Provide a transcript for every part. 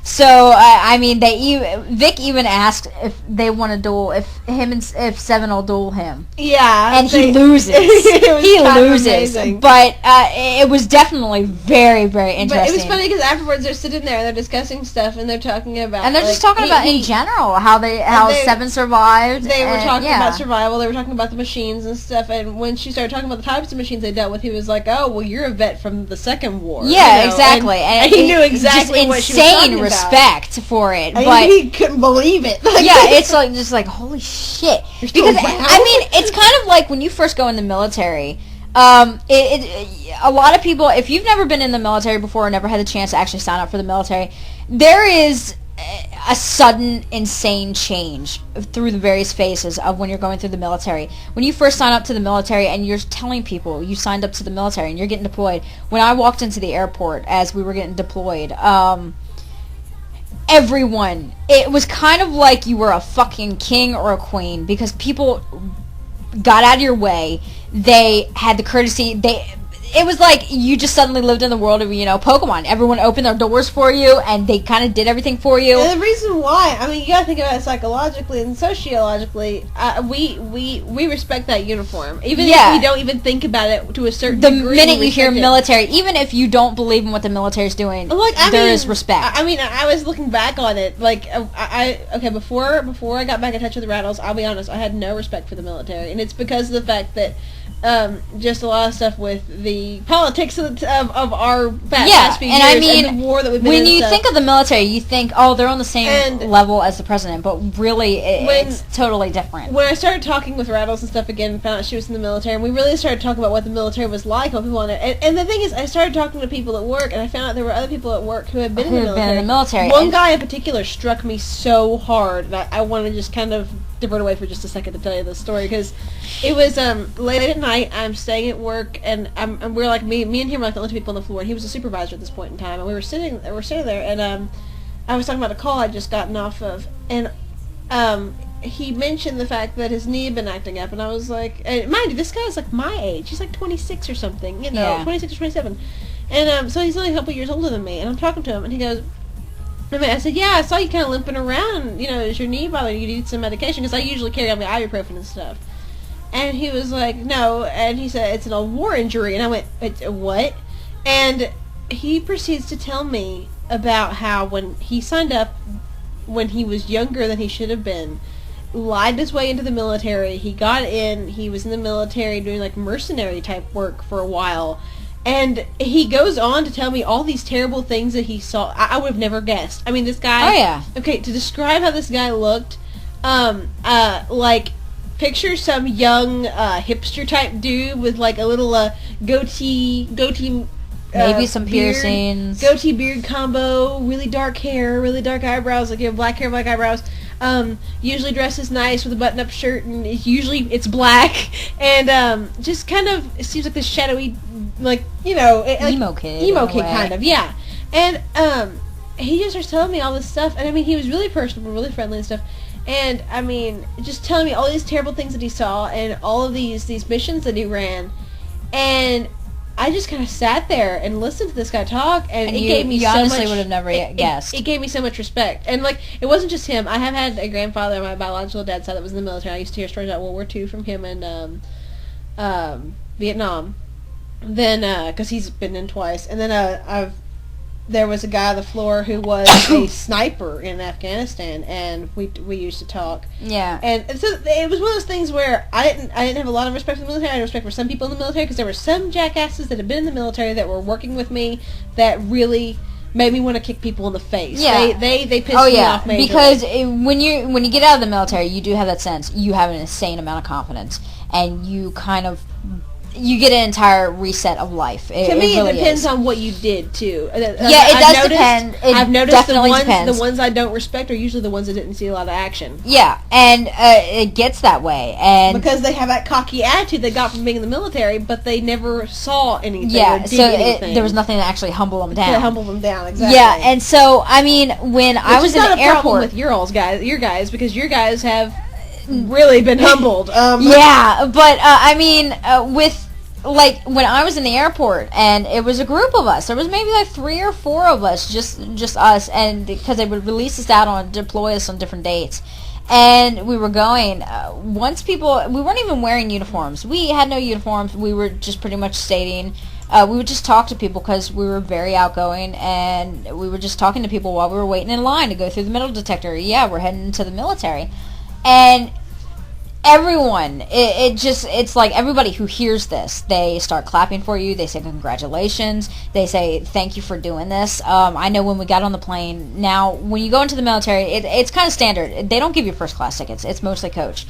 So I mean, Vic even asked if they want to duel, if Seven will duel him. Yeah, and he loses. He loses. Amazing. But it was definitely very, very interesting. But it was funny because afterwards they're sitting there, they're discussing stuff, and they're talking about, and they're just talking about in general how Seven survived. They were talking about survival. They were talking about the machines and stuff. And when she started talking about the types of machines they dealt with, he was like, "Oh, well, you're a vet from the Second War." Yeah, exactly. And he knew exactly what she was talking about. Respect for it, but he couldn't believe it. It's like just like holy shit. Because I mean, it's kind of like when you first go in the military. A lot of people, if you've never been in the military before or never had the chance to actually sign up for the military, there is a sudden, insane change through the various phases of when you're going through the military. When you first sign up to the military and you're telling people you signed up to the military and you're getting deployed. When I walked into the airport as we were getting deployed, everyone, it was kind of like you were a fucking king or a queen because people got out of your way. They had the courtesy. It was like you just suddenly lived in the world of, Pokemon. Everyone opened their doors for you, and they kind of did everything for you. And the reason why, I mean, you gotta think about it psychologically and sociologically. We respect that uniform, even if we don't even think about it to a certain degree. The minute you hear military, even if you don't believe in what the military is doing, there is respect. I mean, I was looking back on it, like before I got back in touch with the Rattles, I'll be honest, I had no respect for the military, and it's because of the fact that. Just a lot of stuff with the politics of our past few years, and the war that we've been in. When you think of the military, you think, oh, they're on the same level as the president, but really, it's totally different. When I started talking with Rattles and stuff again, found out she was in the military, and we really started talking about what the military was like, what people wanted. And the thing is, I started talking to people at work, and I found out there were other people at work who had been in the military. One guy in particular struck me so hard that I want to just kind of divert away for just a second to tell you the story, because it was late at night. I'm staying at work, and we're like me and him were like the only two people on the floor, and he was a supervisor at this point in time, and we're sitting there, and I was talking about a call I'd just gotten off of, and he mentioned the fact that his knee had been acting up, and I was like, and mind you, this guy's like my age, he's like 26 or something, 26 or 27, and so he's only a couple years older than me, and I'm talking to him, and he goes, I said, yeah, I saw you kind of limping around. Is your knee bothering you? You need some medication? Because I usually carry on the ibuprofen and stuff. And he was like, no. And he said, it's an old war injury. And I went, what? And he proceeds to tell me about how when he signed up, when he was younger than he should have been, lied his way into the military. He got in. He was in the military doing like mercenary type work for a while. And he goes on to tell me all these terrible things that he saw. I would have never guessed. I mean, this guy... Oh, yeah. Okay, to describe how this guy looked, like, picture some young hipster-type dude with, like, a little goatee... Maybe some piercings. Goatee beard combo, really dark hair, really dark eyebrows, like, black hair, black eyebrows. Usually dresses nice with a button-up shirt, and it's black, and just kind of, it seems like this shadowy, like, emo kid kind of, yeah. And he just starts telling me all this stuff, and I mean, he was really personable, really friendly and stuff, and I mean, just telling me all these terrible things that he saw, and all of these missions that he ran, and I just kind of sat there and listened to this guy talk, and it gave me so much... You honestly would have never guessed. It gave me so much respect. And, like, it wasn't just him. I have had a grandfather on my biological dad's side that was in the military. I used to hear stories about World War II from him and Vietnam. Then, because he's been in twice. And then there was a guy on the floor who was a sniper in Afghanistan, and we used to talk. Yeah. And so it was one of those things where I didn't have a lot of respect for the military. I had respect for some people in the military, because there were some jackasses that had been in the military that were working with me that really made me want to kick people in the face. Yeah. They pissed me off majorly. Because when you get out of the military, you do have that sense. You have an insane amount of confidence, and you kind of... You get an entire reset of life. To me, it really depends on what you did, too. It does depend. I've noticed the ones I don't respect are usually the ones that didn't see a lot of action. Yeah, and it gets that way. And because they have that cocky attitude they got from being in the military, but they never saw anything or did anything. There was nothing to actually humble them down. To humble them down, exactly. Yeah, and so, I mean, when I was in the airport... problem with your guys, because your guys have... really been humbled. Yeah, but I mean, with like, when I was in the airport, and it was a group of us, there was maybe like 3 or 4 of us, just us, and because they would release us out deploy us on different dates, and we were going, once we weren't even wearing uniforms. We had no uniforms. We were just pretty much stating, we would just talk to people because we were very outgoing, and we were just talking to people while we were waiting in line to go through the metal detector. Yeah, we're heading into the military. And everyone, it's like everybody who hears this, they start clapping for you. They say congratulations. They say thank you for doing this. I know when we got on the plane. Now, when you go into the military, it's kind of standard. They don't give you first class tickets. It's mostly coach.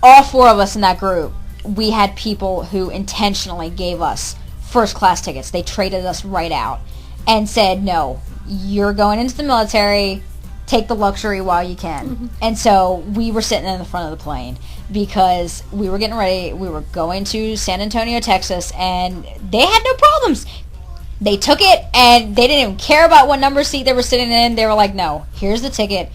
All 4 of us in that group, we had people who intentionally gave us first class tickets. They traded us right out and said, no, you're going into the military. Take the luxury while you can. Mm-hmm. And so we were sitting in the front of the plane because we were getting ready. We were going to San Antonio, Texas, and they had no problems. They took it, and they didn't even care about what number seat they were sitting in. They were like, no, here's the ticket.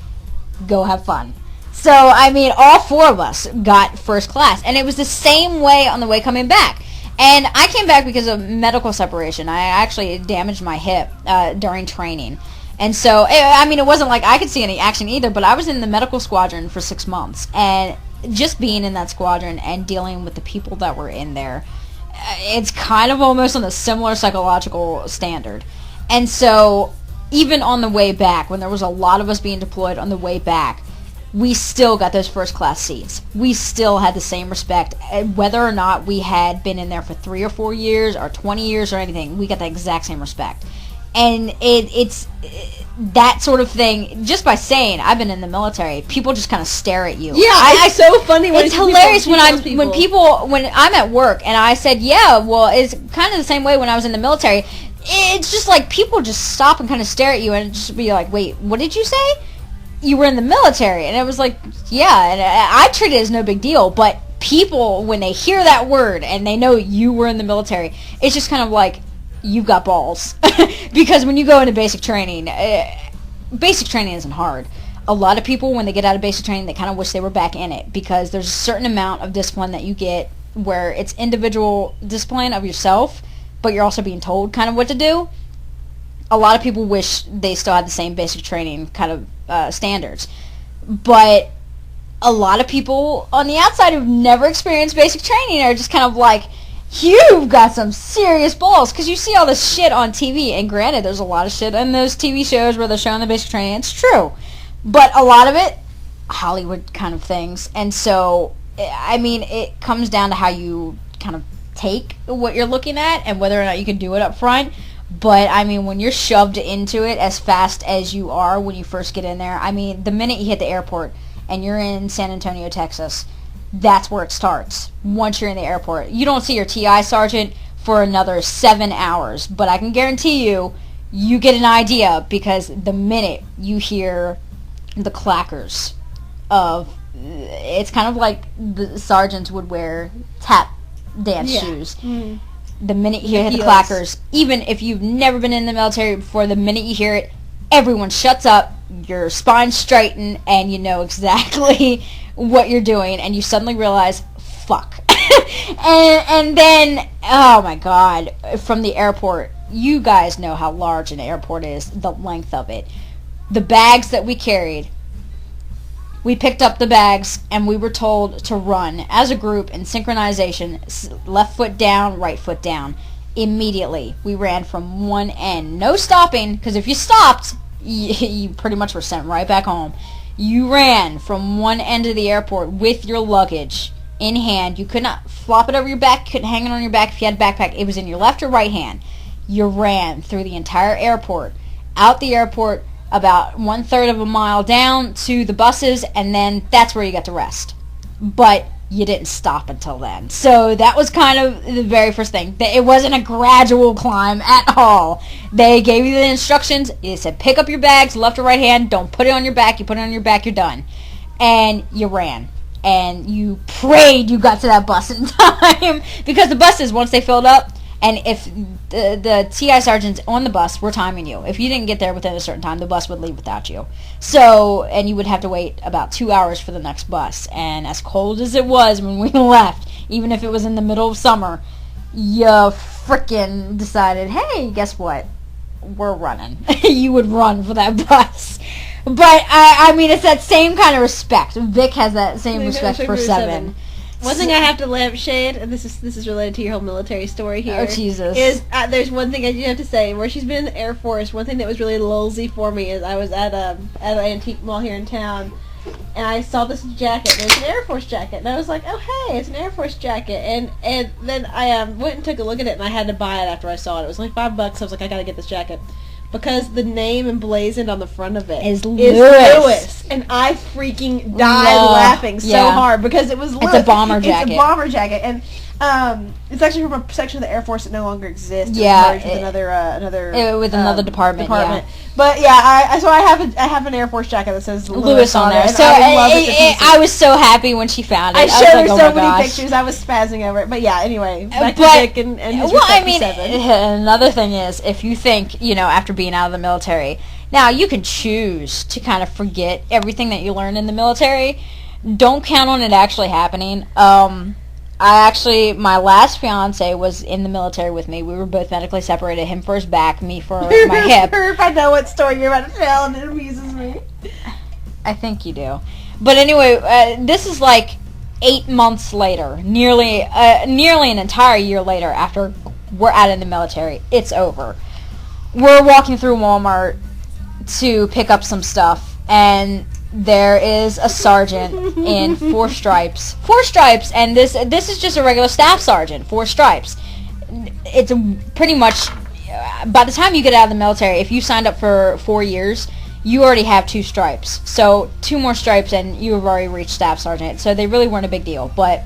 Go have fun. So, I mean, all 4 of us got first class. And it was the same way on the way coming back. And I came back because of medical separation. I actually damaged my hip during training. And so, I mean, it wasn't like I could see any action either, but I was in the medical squadron for 6 months. And just being in that squadron and dealing with the people that were in there, it's kind of almost on a similar psychological standard. And so, even on the way back, when there was a lot of us being deployed on the way back, we still got those first class seats. We still had the same respect. Whether or not we had been in there for 3 or 4 years or 20 years or anything, we got the exact same respect. And it's that sort of thing. Just by saying I've been in the military, people just kind of stare at you. Yeah, it's so funny. It's hilarious when I'm at work and I said, yeah, well, it's kind of the same way when I was in the military. It's just like people just stop and kind of stare at you and just be like, wait, what did you say? You were in the military? And it was like, yeah, and I treat it as no big deal. But people, when they hear that word and they know you were in the military, it's just kind of like, you've got balls. Because when you go into basic training isn't hard. A lot of people, when they get out of basic training, they kind of wish they were back in it, because there's a certain amount of discipline that you get where it's individual discipline of yourself, but you're also being told kind of what to do. A lot of people wish they still had the same basic training kind of standards. But a lot of people on the outside who've never experienced basic training are just kind of like, you've got some serious balls, because you see all this shit on TV, and granted, there's a lot of shit in those TV shows where they're showing the basic training. It's true, but a lot of it, Hollywood kind of things, and so, I mean, it comes down to how you kind of take what you're looking at, and whether or not you can do it up front. But, I mean, when you're shoved into it as fast as you are when you first get in there, I mean, the minute you hit the airport, and you're in San Antonio, Texas, that's where it starts. Once you're in the airport, you don't see your TI sergeant for another 7 hours, but I can guarantee you get an idea, because the minute you hear the clackers of, it's kind of like the sergeants would wear tap dance shoes. Mm-hmm. The minute you hear the clackers, even if you've never been in the military before, the minute you hear it, everyone shuts up, your spine's straightened, and you know exactly what you're doing, and you suddenly realize, fuck. and then, oh my god, from the airport, you guys know how large an airport is, the length of it. The bags that we carried, we picked up the bags, and we were told to run as a group in synchronization, left foot down, right foot down. Immediately, we ran from one end. No stopping, because if you stopped, you pretty much were sent right back home. You ran from one end of the airport with your luggage in hand. You could not flop it over your back, couldn't hang it on your back if you had a backpack. It was in your left or right hand. You ran through the entire airport, out the airport, about 1/3 of a mile down to the buses, and then that's where you got to rest. But you didn't stop until then. So that was kind of the very first thing. It wasn't a gradual climb at all. They gave you the instructions. It said pick up your bags, left or right hand. Don't put it on your back. You put it on your back, you're done. And you ran. And you prayed you got to that bus in time. Because the buses, once they filled up, and if the TI sergeants on the bus were timing you, if you didn't get there within a certain time, the bus would leave without you. So, and you would have to wait about 2 hours for the next bus. And as cold as it was when we left, even if it was in the middle of summer, you frickin' decided, hey, guess what? We're running. You would run for that bus. But, I mean, it's that same kind of respect. Vic has that same respect for 7. One thing I have to lampshade, and this is related to your whole military story here. Oh, Jesus. Is there's one thing I do have to say. Where she's been in the Air Force, one thing that was really lulzy for me is I was at an antique mall here in town, and I saw this jacket. It was an Air Force jacket, and I was like, oh, hey, it's an Air Force jacket. And then I went and took a look at it, and I had to buy it after I saw it. It was like $5. I was like, I gotta get this jacket. Because the name emblazoned on the front of it is Lewis. And I freaking died laughing so hard because it was Lewis. It's a bomber jacket. It's a bomber jacket. And it's actually from a section of the Air Force that no longer exists. Yeah. It merged with another department. Yeah. But yeah, I have an Air Force jacket that says Lewis on there. So I was so happy when she found it. I showed her so many pictures. I was spazzing over it. But yeah, anyway, back to Vic and his respect for 7. Another thing is, if you think, after being out of the military, now you can choose to kind of forget everything that you learned in the military. Don't count on it actually happening. My last fiance was in the military with me. We were both medically separated. Him for his back, me for my hip. If I know what story you're about to tell, and it amuses me. I think you do. But anyway, this is like 8 months later, nearly an entire year later after we're out in the military. It's over. We're walking through Walmart to pick up some stuff, and there is a sergeant in 4 stripes. 4 stripes, and this is just a regular staff sergeant. 4 stripes. It's pretty much, by the time you get out of the military, if you signed up for 4 years, you already have 2 stripes. So 2 more stripes, and you have already reached staff sergeant. So they really weren't a big deal. But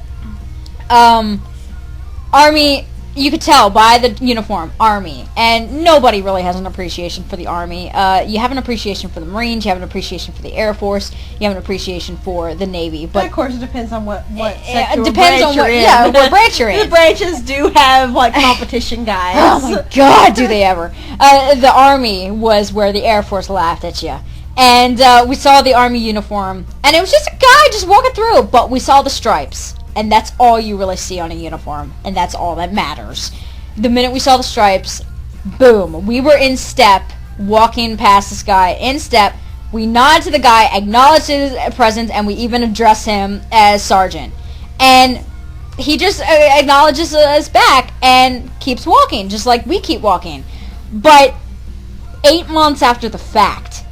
Army, you could tell by the uniform, Army. And nobody really has an appreciation for the Army. You have an appreciation for the Marines. You have an appreciation for the Air Force. You have an appreciation for the Navy. But of course, it depends on what sector it depends on what, what branch you're in. The branches do have, competition guys. Oh, my God, do they ever. The Army was where the Air Force laughed at you. And we saw the Army uniform. And it was just a guy just walking through. But we saw the stripes. And that's all you really see on a uniform. And that's all that matters. The minute we saw the stripes, boom. We were in step, walking past this guy in step. We nod to the guy, acknowledge his presence, and we even address him as Sergeant. And he just acknowledges us back and keeps walking, just like we keep walking. But 8 months after the fact,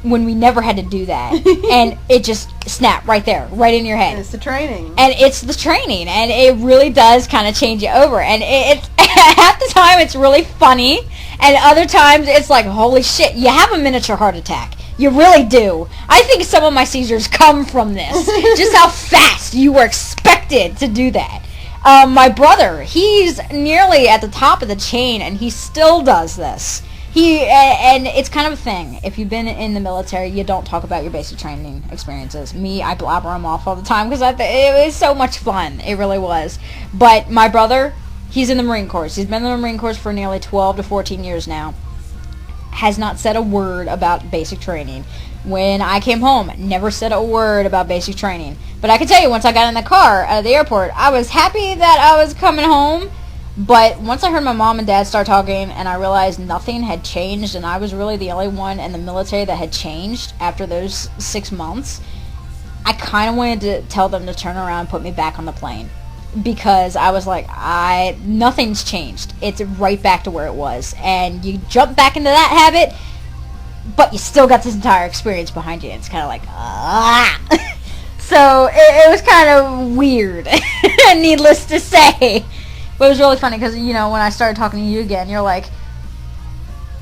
when we never had to do that, and it just snapped right there, right in your head. And it's the training. And it's the training, and it really does kind of change you over. And it's half the time it's really funny, and other times it's like, holy shit, you have a miniature heart attack. You really do. I think some of my seizures come from this. Just how fast you were expected to do that. My brother, he's nearly at the top of the chain, and he still does this. And it's kind of a thing. If you've been in the military, you don't talk about your basic training experiences. Me, I blabber them off all the time because it was so much fun. It really was. But my brother, he's in the Marine Corps. He's been in the Marine Corps for nearly 12 to 14 years now. Has not said a word about basic training. When I came home, never said a word about basic training. But I can tell you, once I got in the car at the airport, I was happy that I was coming home. But once I heard my mom and dad start talking, and I realized nothing had changed, and I was really the only one in the military that had changed after those 6 months, I kind of wanted to tell them to turn around and put me back on the plane. Because I was like, nothing's changed. It's right back to where it was. And you jump back into that habit, but you still got this entire experience behind you. It's kind of like, So it was kind of weird, needless to say. But it was really funny because, when I started talking to you again, you're like,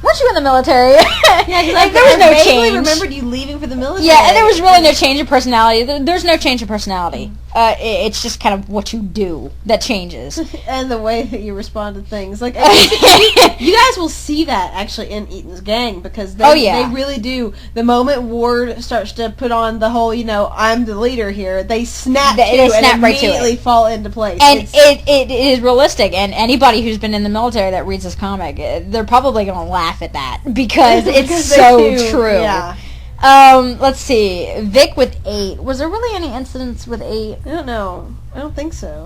weren't you in the military? Yeah, because there was no change. I vaguely remembered you leaving for the military. Yeah, and there was really no change in personality. There's no change in personality. It's just kind of what you do that changes. And the way that you respond to things. Like, you guys will see that, actually, in Eaton's gang, because they really do. The moment Ward starts to put on the whole, I'm the leader here, they snap and right immediately fall into place. And it is realistic, and anybody who's been in the military that reads this comic, they're probably going to laugh at that, because it's so true. Yeah. Let's see. Vic with 8. Was there really any incidents with 8? I don't know. I don't think so.